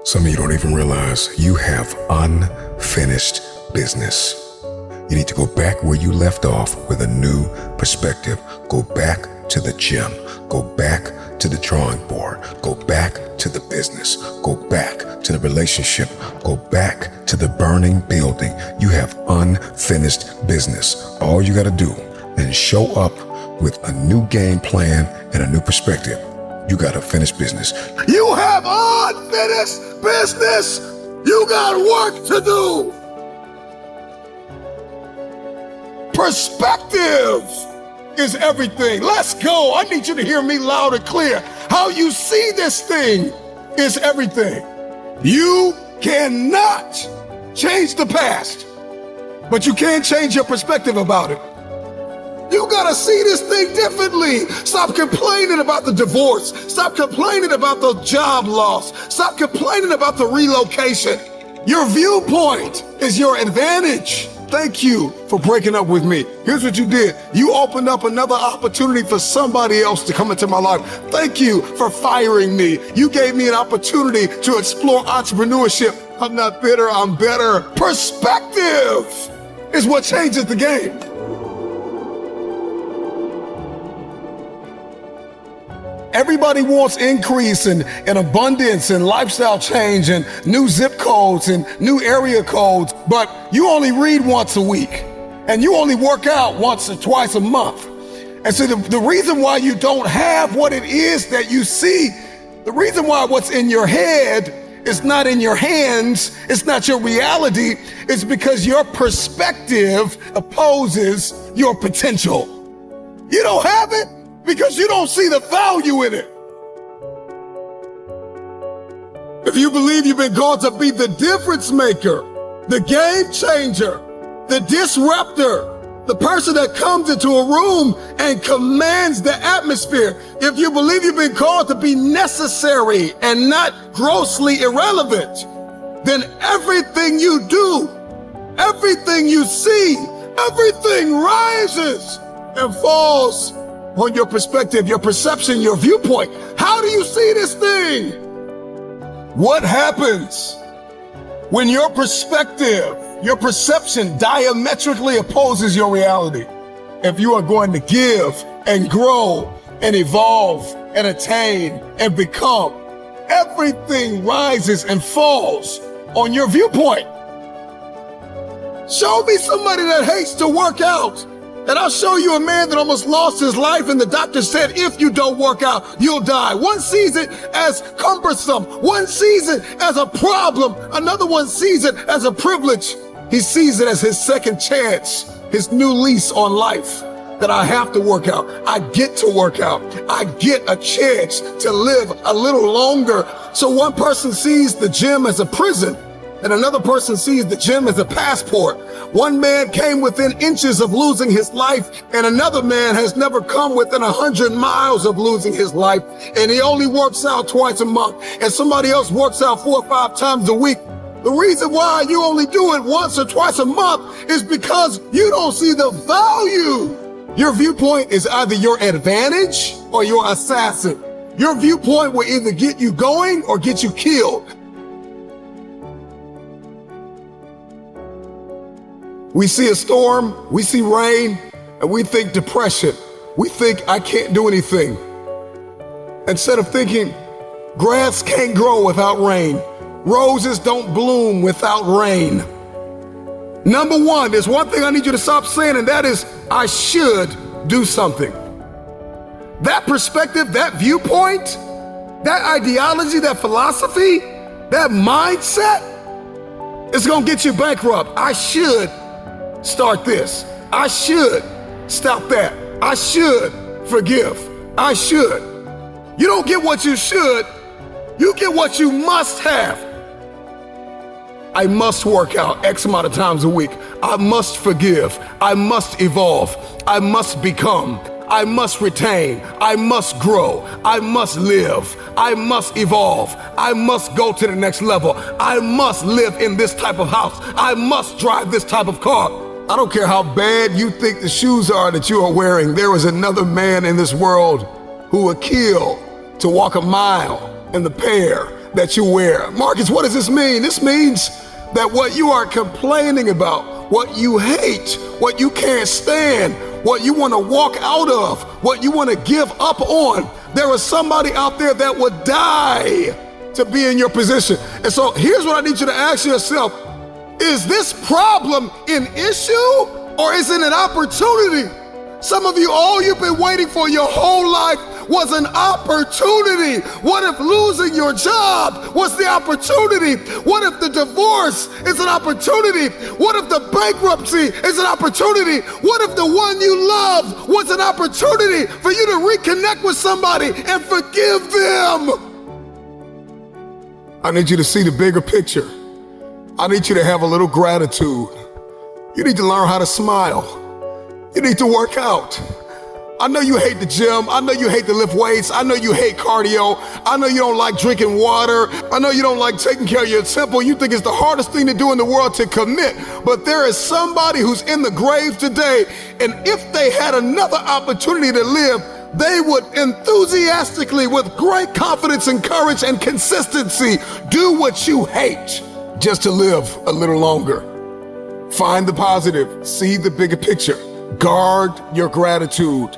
Some of you don't even realize you have unfinished business. You need to go back where you left off with a new perspective. Go back to the gym. Go back to the drawing board. Go back to the business. Go back to the relationship. Go back to the burning building. You have unfinished business. All you got to do is show up with a new game plan and a new perspective. You got to finish business. You have unfinished business. You got work to do. Perspective is everything. Let's go. I need you to hear me loud and clear. How you see this thing is everything. You cannot change the past, but you can change your perspective about it. You gotta see this thing differently. Stop complaining about the divorce. Stop complaining about the job loss. Stop complaining about the relocation. Your viewpoint is your advantage. Thank you for breaking up with me. Here's what you did. You opened up another opportunity for somebody else to come into my life. Thank you for firing me. You gave me an opportunity to explore entrepreneurship. I'm not bitter, I'm better. Perspective is what changes the game. Everybody wants increase and abundance and lifestyle change and new zip codes and new area codes, but you only read once a week and you only work out once or twice a month. And so the reason why you don't have what it is that you see, the reason why what's in your head is not in your hands, it's not your reality, is because your perspective opposes your potential. You don't have it because you don't see the value in it. If you believe you've been called to be the difference maker, the game changer, the disruptor, the person that comes into a room and commands the atmosphere, if you believe you've been called to be necessary and not grossly irrelevant, then everything you do, everything you see, everything rises and falls on your perspective, your perception, your viewpoint. How do you see this thing? What happens when your perspective, your perception diametrically opposes your reality? If you are going to give and grow and evolve and attain and become, everything rises and falls on your viewpoint. Show me somebody that hates to work out, and I'll show you a man that almost lost his life, and the doctor said, if you don't work out, you'll die. One sees it as cumbersome. One sees it as a problem. Another one sees it as a privilege. He sees it as his second chance, his new lease on life, that I have to work out. I get to work out. I get a chance to live a little longer. So one person sees the gym as a prison, and another person sees the gym as a passport. One man came within inches of losing his life, and another man has never come within 100 miles of losing his life, and he only works out twice a month, and somebody else works out 4 or 5 times a week. The reason why you only do it once or twice a month is because you don't see the value. Your viewpoint is either your advantage or your assassin. Your viewpoint will either get you going or get you killed. We see a storm, we see rain, and we think depression. We think I can't do anything. Instead of thinking grass can't grow without rain, roses don't bloom without rain. Number one, there's one thing I need you to stop saying, and that is, I should do something. That perspective, that viewpoint, that ideology, that philosophy, that mindset is gonna get you bankrupt. I should start this. I should stop that. I should forgive. I should. You don't get what you should, you get what you must have. I must work out X amount of times a week. I must forgive. I must evolve. I must become. I must retain. I must grow. I must live. I must evolve. I must go to the next level. I must live in this type of house. I must drive this type of car. I don't care how bad you think the shoes are that you are wearing. There is another man in this world who would kill to walk a mile in the pair that you wear. Marcus, what does this mean? This means that what you are complaining about, what you hate, what you can't stand, what you want to walk out of, what you want to give up on, there is somebody out there that would die to be in your position. And so here's what I need you to ask yourself. Is this problem an issue or is it an opportunity? Some of you, all you've been waiting for your whole life was an opportunity. What if losing your job was the opportunity? What if the divorce is an opportunity? What if the bankruptcy is an opportunity? What if the one you love was an opportunity for you to reconnect with somebody and forgive them? I need you to see the bigger picture. I need you to have a little gratitude. You need to learn how to smile. You need to work out. I know you hate the gym. I know you hate to lift weights. I know you hate cardio. I know you don't like drinking water. I know you don't like taking care of your temple. You think it's the hardest thing to do in the world to commit. But there is somebody who's in the grave today, and if they had another opportunity to live, they would enthusiastically, with great confidence and courage and consistency, do what you hate just to live a little longer. Find the positive. See the bigger picture. Guard your gratitude.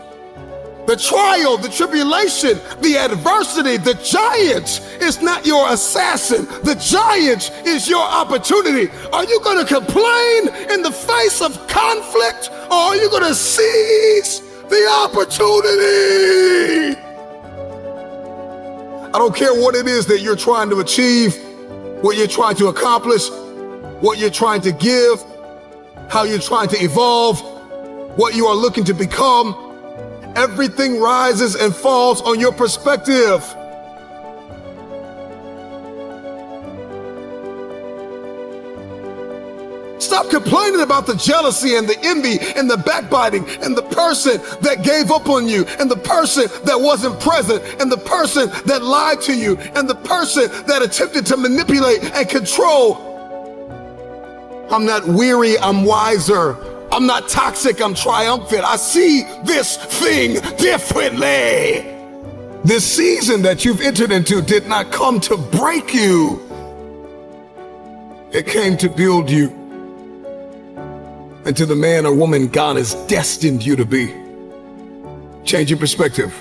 The trial, the tribulation, the adversity, the giant is not your assassin. The giant is your opportunity. Are you going to complain in the face of conflict, or are you going to seize the opportunity? I don't care what it is that you're trying to achieve, what you're trying to accomplish, what you're trying to give, how you're trying to evolve, what you are looking to become. Everything rises and falls on your perspective. Stop complaining about the jealousy and the envy and the backbiting and the person that gave up on you and the person that wasn't present and the person that lied to you and the person that attempted to manipulate and control. I'm not weary, I'm wiser. I'm not toxic, I'm triumphant. I see this thing differently. This season that you've entered into did not come to break you. It came to build you into the man or woman God has destined you to be. Change your perspective.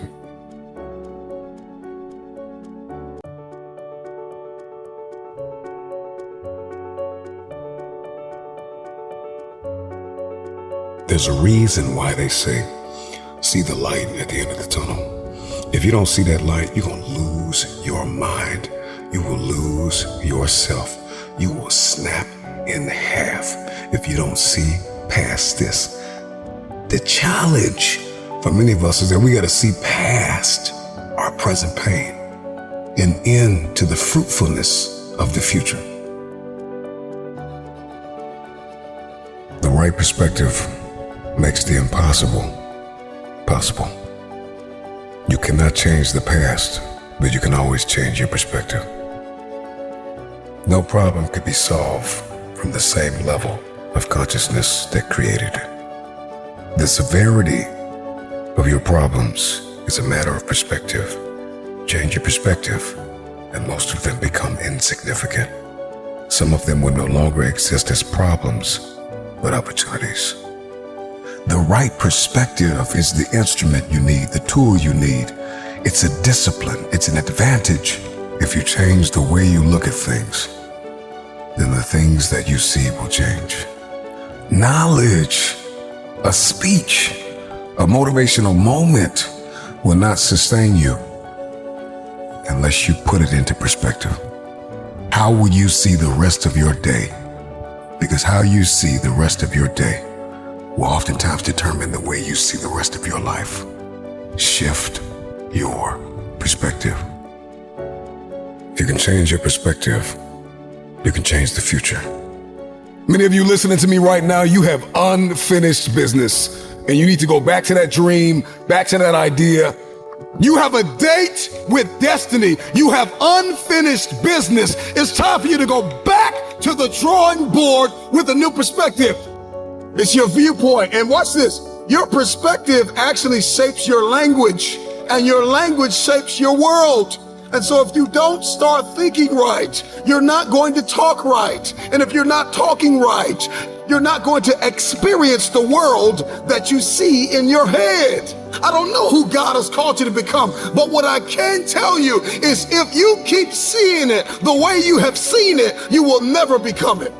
There's a reason why they say, see the light at the end of the tunnel. If you don't see that light, you're going to lose your mind. You will lose yourself. You will snap in half if you don't see past this. The challenge for many of us is that we got to see past our present pain and into the fruitfulness of the future. The right perspective makes the impossible possible. You cannot change the past, but you can always change your perspective. No problem could be solved from the same level of consciousness that created it. The severity of your problems is a matter of perspective. Change your perspective, and most of them become insignificant. Some of them will no longer exist as problems, but opportunities. The right perspective is the instrument you need, the tool you need. It's a discipline, it's an advantage. If you change the way you look at things, then the things that you see will change. Knowledge, a speech, a motivational moment will not sustain you unless you put it into perspective. How will you see the rest of your day? Because how you see the rest of your day will oftentimes determine the way you see the rest of your life. Shift your perspective. If you can change your perspective, you can change the future. Many of you listening to me right now, you have unfinished business, and you need to go back to that dream, back to that idea. You have a date with destiny. You have unfinished business. It's time for you to go back to the drawing board with a new perspective. It's your viewpoint. And watch this. Your perspective actually shapes your language, and your language shapes your world. And so if you don't start thinking right, you're not going to talk right. And if you're not talking right, you're not going to experience the world that you see in your head. I don't know who God has called you to become, but what I can tell you is if you keep seeing it the way you have seen it, you will never become it.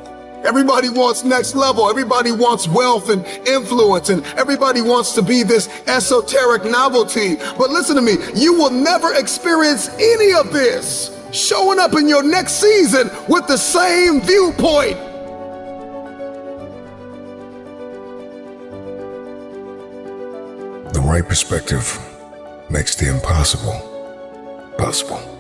Everybody wants next level. Everybody wants wealth and influence, and everybody wants to be this esoteric novelty. But listen to me, you will never experience any of this showing up in your next season with the same viewpoint. The right perspective makes the impossible possible.